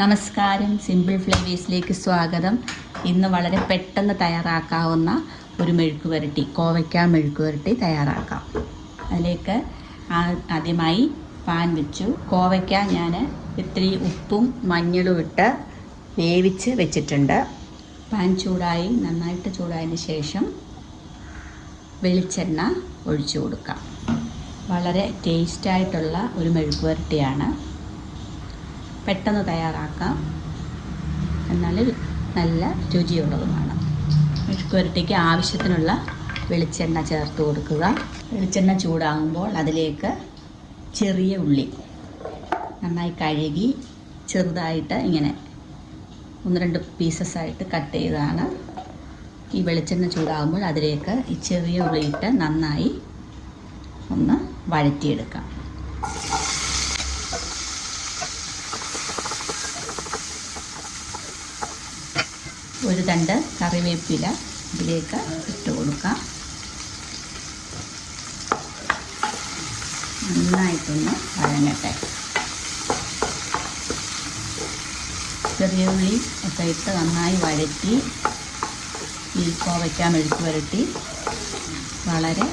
നമസ്കാരം, സിമ്പിൾ ഫ്ലേവേഴ്സിലേക്ക് സ്വാഗതം. ഇന്ന് വളരെ പെട്ടെന്ന് തയ്യാറാക്കാവുന്ന ഒരു മെഴുക്ക് പുരട്ടി, കോവയ്ക്ക മെഴുക്ക് പുരട്ടി തയ്യാറാക്കാം. അതിലേക്ക് ആദ്യമായി പാൻ വെച്ചു. കോവയ്ക്ക ഞാൻ ഇത്തിരി ഉപ്പും മഞ്ഞളും ഇട്ട് വേവിച്ച് വെച്ചിട്ടുണ്ട്. പാൻ ചൂടായി, നന്നായിട്ട് ചൂടായതിന് ശേഷം വെളിച്ചെണ്ണ ഒഴിച്ചു കൊടുക്കാം. വളരെ ടേസ്റ്റായിട്ടുള്ള ഒരു മെഴുക്ക് പുരട്ടിയാണ്. പെട്ടെന്ന് തയ്യാറാക്കാം, എന്നാൽ നല്ല രുചിയുള്ളതുമാണ്. മെഴുക്ക് പുരട്ടിക്ക് ആവശ്യത്തിനുള്ള വെളിച്ചെണ്ണ ചേർത്ത് കൊടുക്കുക. വെളിച്ചെണ്ണ ചൂടാകുമ്പോൾ അതിലേക്ക് ചെറിയ ഉള്ളി നന്നായി കഴുകി ചെറുതായിട്ട് ഇങ്ങനെ 1-2 പീസസായിട്ട് കട്ട് ചെയ്താണ്. ഈ വെളിച്ചെണ്ണ ചൂടാകുമ്പോൾ അതിലേക്ക് ഈ ചെറിയ ഉള്ളിയിട്ട് നന്നായി ഒന്ന് വഴറ്റിയെടുക്കാം. ഒരു തണ്ട് കറിവേപ്പില ഇതിലേക്ക് ഇട്ട് കൊടുക്കാം. നന്നായിട്ടൊന്ന് വഴങ്ങട്ടെ. ചെറിയ ഉള്ളി ഒക്കെ ഇട്ട് നന്നായി വഴറ്റി ഈ കോവയ്ക്ക മെഴുക്ക് പുരട്ടി വളരെ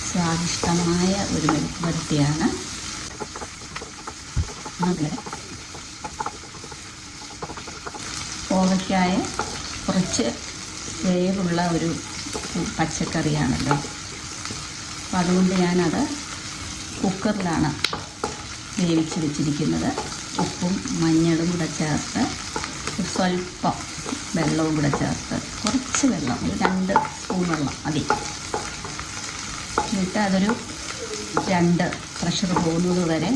സ്വാദിഷ്ടമായ ഒരു മെഴുക്ക് പുരട്ടിയാണ്. കോവയ്ക്കായ കുറച്ച് വേവുള്ള ഒരു പച്ചക്കറിയാണല്ലോ, അപ്പോൾ അതുകൊണ്ട് ഞാനത് കുക്കറിലാണ് വേവിച്ച് വെച്ചിരിക്കുന്നത്. ഉപ്പും മഞ്ഞളും കൂടെ ചേർത്ത് സ്വല്പം വെള്ളവും കൂടെ ചേർത്ത്, കുറച്ച് വെള്ളം, ഒരു 2 സ്പൂൺ വെള്ളം മതി. എന്നിട്ട് അതൊരു 2 പ്രഷർ പോകുന്നത് വരെ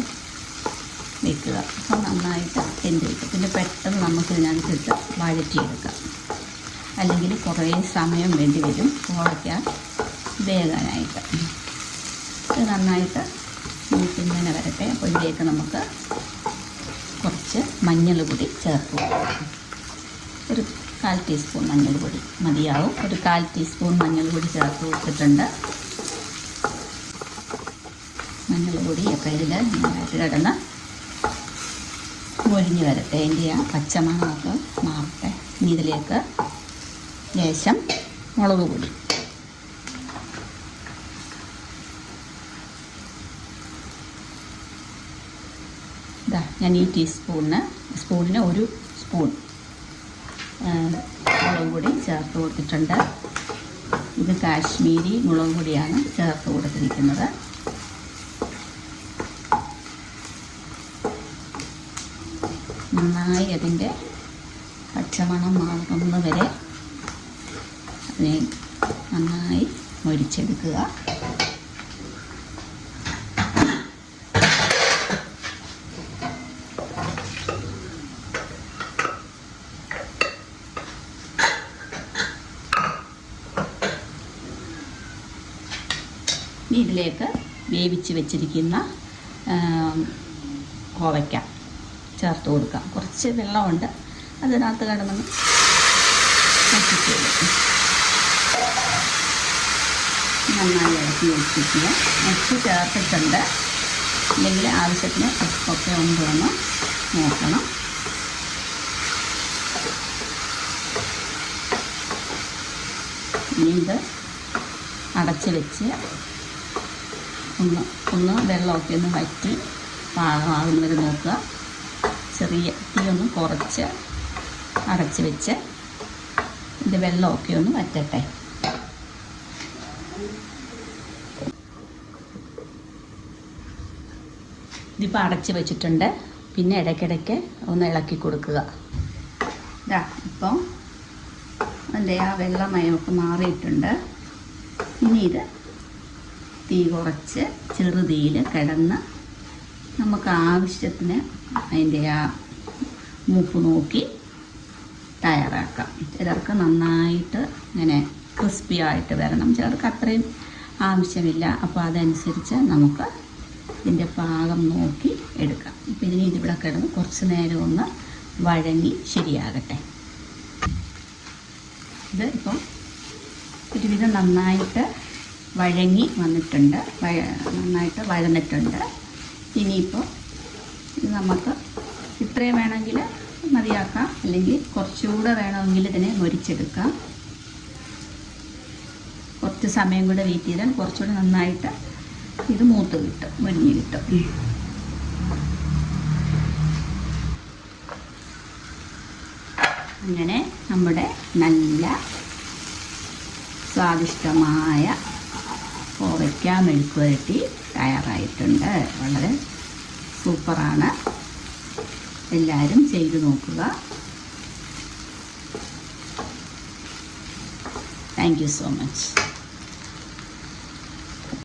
വെക്കുക. അപ്പോൾ നന്നായിട്ട് വെന്ത് കിട്ടും. പിന്നെ പെട്ടെന്ന് നമുക്ക് ഇതിനകത്തിട്ട് വഴറ്റിയെടുക്കാം, അല്ലെങ്കിൽ കുറേ സമയം വേണ്ടി വരും കോവയ്ക്ക വേകാനായിട്ട്. ഇത് നന്നായിട്ട് മൂപ്പിങ്ങനെ വരട്ടെ. അപ്പോൾ ഇതിലേക്ക് നമുക്ക് കുറച്ച് മഞ്ഞൾ പൊടി ചേർത്ത് കൊടുക്കാം. ഒരു 1/4 ടീസ്പൂൺ മഞ്ഞൾ പൊടി മതിയാവും. ഒരു 1/4 ടീസ്പൂൺ മഞ്ഞൾ പൊടി ചേർത്ത് കൊടുത്തിട്ടുണ്ട്. മഞ്ഞൾ പൊടിയൊക്കെ ഇതിൽ നന്നായിട്ട് കിടന്ന് മൊരിഞ്ഞ് വരട്ടെ. അതിൻ്റെ ആ പച്ചമണമൊക്കെ മാറട്ടെ. ഇനി ഇതിലേക്ക് ലേശം മുളക് പൊടി, ഇതാ ഞാൻ ഈ സ്പൂണിന് 1 സ്പൂൺ മുളക് പൊടി ചേർത്ത് കൊടുത്തിട്ടുണ്ട്. ഇത് കാശ്മീരി മുളക് പൊടിയാണ് ചേർത്ത് കൊടുത്തിരിക്കുന്നത്. നന്നായി അതിൻ്റെ പച്ചമണം മാറുന്നത് വരെ അതിനെ നന്നായി മൊരിച്ചെടുക്കുക. ഇനി ഇതിലേക്ക് വേവിച്ച് വെച്ചിരിക്കുന്ന കോവയ്ക്ക ചേർത്ത് കൊടുക്കാം. കുറച്ച് വെള്ളമുണ്ട്, അതിനകത്ത് കിടന്ന് വറ്റിച്ചെടുക്കും. നന്നായി ഇറക്കി വെച്ചിരിക്കുക. ഉപ്പ് ചേർത്തിട്ടുണ്ട്, അല്ലെങ്കിൽ ആവശ്യത്തിന് ഉപ്പൊക്കെ ഉണ്ടോയെന്ന് നോക്കണം. ഇനി ഇത് അടച്ച് വെച്ച് ഒന്ന് വെള്ളമൊക്കെ ഒന്ന് വറ്റി പാകമാകുന്നത് നോക്കുക. ചെറിയ തീയൊന്ന് കുറച്ച് അടച്ച് വെച്ച് ഇതിൻ്റെ വെള്ളമൊക്കെ ഒന്ന് വറ്റട്ടെ. ഇതിപ്പോൾ അടച്ച് വെച്ചിട്ടുണ്ട്. പിന്നെ ഇടയ്ക്കിടയ്ക്ക് ഒന്ന് ഇളക്കി കൊടുക്കുക. ഇതാ ഇപ്പം അതിൻ്റെ ആ വെള്ളമയമൊക്കെ മാറിയിട്ടുണ്ട്. ഇനി ഇത് തീ കുറച്ച് ചെറുതീയിൽ കിടന്ന് നമുക്ക് ആവശ്യത്തിന് അതിൻ്റെ ആ മൂപ്പ് നോക്കി തയ്യാറാക്കാം. ചിലർക്ക് നന്നായിട്ട് ഇങ്ങനെ ക്രിസ്പി ആയിട്ട് വരണം, ചിലർക്ക് അത്രയും ആവശ്യമില്ല. അപ്പോൾ അതനുസരിച്ച് നമുക്ക് ഇതിൻ്റെ പാകം നോക്കി എടുക്കാം. അപ്പോൾ ഇതിവിടെ കിടന്ന് കുറച്ച് നേരം ഒന്ന് വഴങ്ങി ശരിയാകട്ടെ. ഇത് ഇപ്പം ഒരുവിധം നന്നായിട്ട് വഴങ്ങി വന്നിട്ടുണ്ട്, നന്നായിട്ട് വഴന്നിട്ടുണ്ട്. ഇനിയിപ്പോൾ ഇത് നമുക്ക് ഇത്രയും വേണമെങ്കിൽ മതിയാക്കാം, അല്ലെങ്കിൽ കുറച്ചുകൂടെ വേണമെങ്കിൽ ഇതിനെ മൊരിച്ചെടുക്കാം. കുറച്ച് സമയം കൂടെ വെയിറ്റ് ചെയ്താൽ കുറച്ചുകൂടെ നന്നായിട്ട് ഇത് മൂത്ത് കിട്ടും, മൊരിഞ്ഞ് കിട്ടും. അങ്ങനെ നമ്മുടെ നല്ല സ്വാദിഷ്ടമായ കോവയ്ക്ക മെഴുക്കുവരട്ടി തയ്യാറായിട്ടുണ്ട്. വളരെ സൂപ്പറാണ്. എല്ലാവരും ചെയ്തു നോക്കുക. Thank you so much.